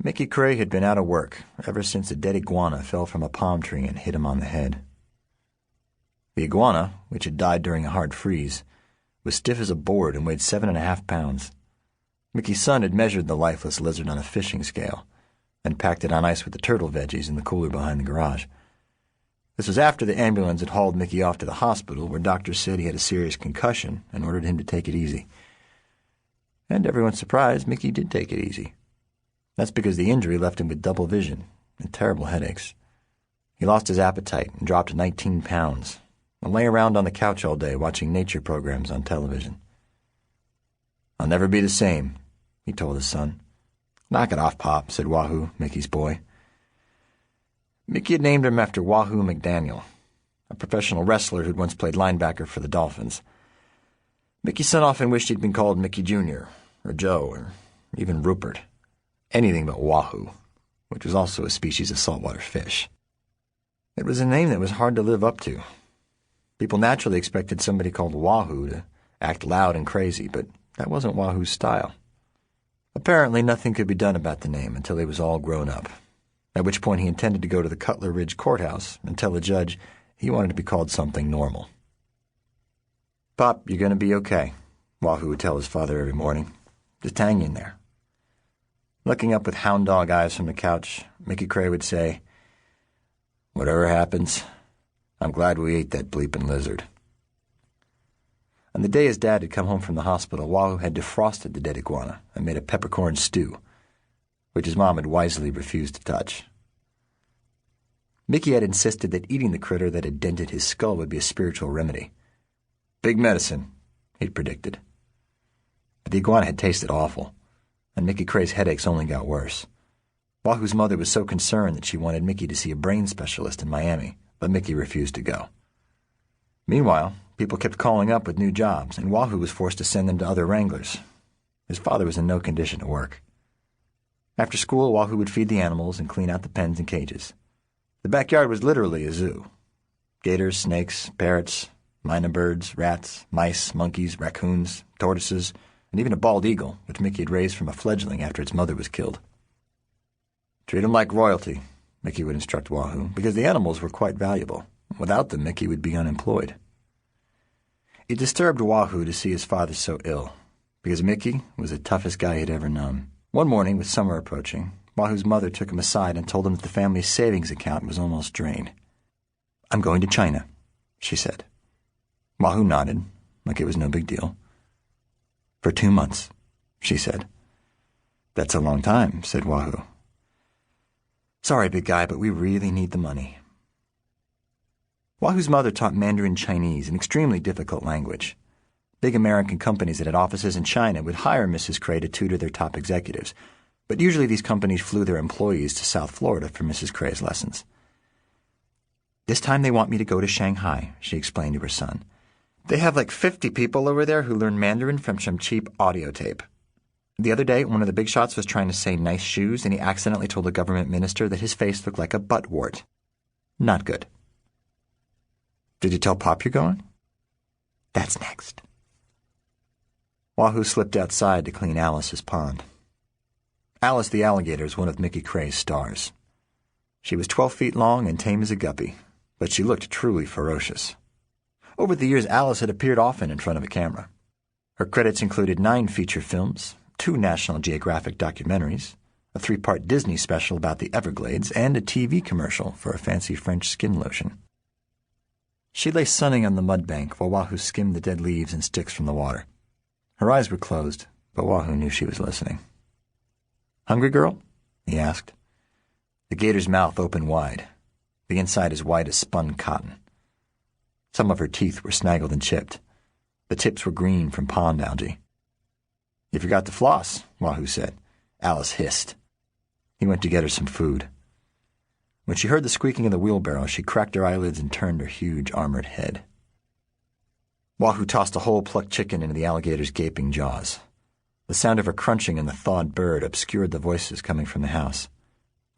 Mickey Cray had been out of work ever since a dead iguana fell from a palm tree and hit him on the head. The iguana, which had died during a hard freeze, was stiff as a board and weighed 7.5 pounds. Mickey's son had measured the lifeless lizard on a fishing scale and packed it on ice with the turtle veggies in the cooler behind the garage. This was after the ambulance had hauled Mickey off to the hospital, where doctors said he had a serious concussion and ordered him to take it easy. And everyone's surprised Mickey did take it easy. That's because the injury left him with double vision and terrible headaches. He lost his appetite and dropped 19 pounds and lay around on the couch all day watching nature programs on television. "I'll never be the same," he told his son. "Knock it off, Pop," said Wahoo, Mickey's boy. Mickey had named him after Wahoo McDaniel, a professional wrestler who'd once played linebacker for the Dolphins. Mickey's son often wished he'd been called Mickey Jr., or Joe, or even Rupert. Anything but Wahoo, which was also a species of saltwater fish. It was a name that was hard to live up to. People naturally expected somebody called Wahoo to act loud and crazy, but that wasn't Wahoo's style. Apparently nothing could be done about the name until he was all grown up, at which point he intended to go to the Cutler Ridge courthouse and tell the judge he wanted to be called something normal. "Pop, you're going to be okay," Wahoo would tell his father every morning. "Just hang in there." Looking up with hound dog eyes from the couch, Mickey Cray would say, "Whatever happens, I'm glad we ate that bleeping lizard." On the day his dad had come home from the hospital, Wahoo had defrosted the dead iguana and made a peppercorn stew, which his mom had wisely refused to touch. Mickey had insisted that eating the critter that had dented his skull would be a spiritual remedy. "Big medicine," he'd predicted. But the iguana had tasted awful, and Mickey Cray's headaches only got worse. Wahoo's mother was so concerned that she wanted Mickey to see a brain specialist in Miami, but Mickey refused to go. Meanwhile, people kept calling up with new jobs, and Wahoo was forced to send them to other wranglers. His father was in no condition to work. After school, Wahoo would feed the animals and clean out the pens and cages. The backyard was literally a zoo. Gators, snakes, parrots, mynah birds, rats, mice, monkeys, raccoons, tortoises, and even a bald eagle, which Mickey had raised from a fledgling after its mother was killed. "Treat them like royalty," Mickey would instruct Wahoo, because the animals were quite valuable. Without them, Mickey would be unemployed. It disturbed Wahoo to see his father so ill, because Mickey was the toughest guy he'd ever known. One morning, with summer approaching, Wahoo's mother took him aside and told him that the family's savings account was almost drained. "I'm going to China," she said. Wahoo nodded, like it was no big deal. "For 2 months," she said. "That's a long time," said Wahoo. "Sorry, big guy, but we really need the money." Wahoo's mother taught Mandarin Chinese, an extremely difficult language. Big American companies that had offices in China would hire Mrs. Cray to tutor their top executives, but usually these companies flew their employees to South Florida for Mrs. Cray's lessons. "This time they want me to go to Shanghai," she explained to her son. "They have like 50 people over there who learn Mandarin from some cheap audio tape. The other day, one of the big shots was trying to say nice shoes, and he accidentally told a government minister that his face looked like a butt wart. Not good." "Did you tell Pop you're going?" "That's next." Wahoo slipped outside to clean Alice's pond. Alice the alligator is one of Mickey Cray's stars. She was 12 feet long and tame as a guppy, but she looked truly ferocious. Over the years, Alice had appeared often in front of a camera. Her credits included 9 feature films, 2 National Geographic documentaries, a 3-part Disney special about the Everglades, and a TV commercial for a fancy French skin lotion. She lay sunning on the mud bank while Wahoo skimmed the dead leaves and sticks from the water. Her eyes were closed, but Wahoo knew she was listening. "Hungry, girl?" he asked. The gator's mouth opened wide, the inside as white as spun cotton. Some of her teeth were snaggled and chipped. The tips were green from pond algae. "You forgot to floss," Wahoo said. Alice hissed. He went to get her some food. When she heard the squeaking of the wheelbarrow, she cracked her eyelids and turned her huge armored head. Wahoo tossed a whole plucked chicken into the alligator's gaping jaws. The sound of her crunching and the thawed bird obscured the voices coming from the house.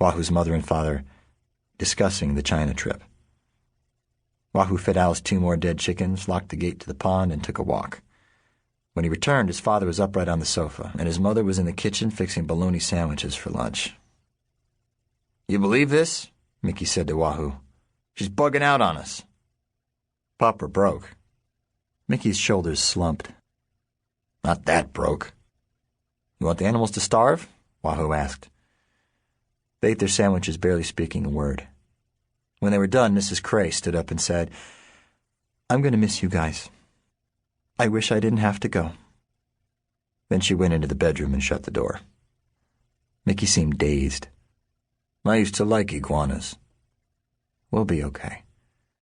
Wahoo's mother and father discussing the China trip. Wahoo fed Alice 2 more dead chickens, locked the gate to the pond, and took a walk. When he returned, his father was upright on the sofa, and his mother was in the kitchen fixing bologna sandwiches for lunch. "You believe this?" Mickey said to Wahoo. "She's bugging out on us." Pup or broke? Mickey's shoulders slumped. "Not that broke." "You want the animals to starve?" Wahoo asked. They ate their sandwiches, barely speaking a word. When they were done, Mrs. Cray stood up and said, "I'm going to miss you guys. I wish I didn't have to go." Then she went into the bedroom and shut the door. Mickey seemed dazed. "I used to like iguanas." "We'll be okay."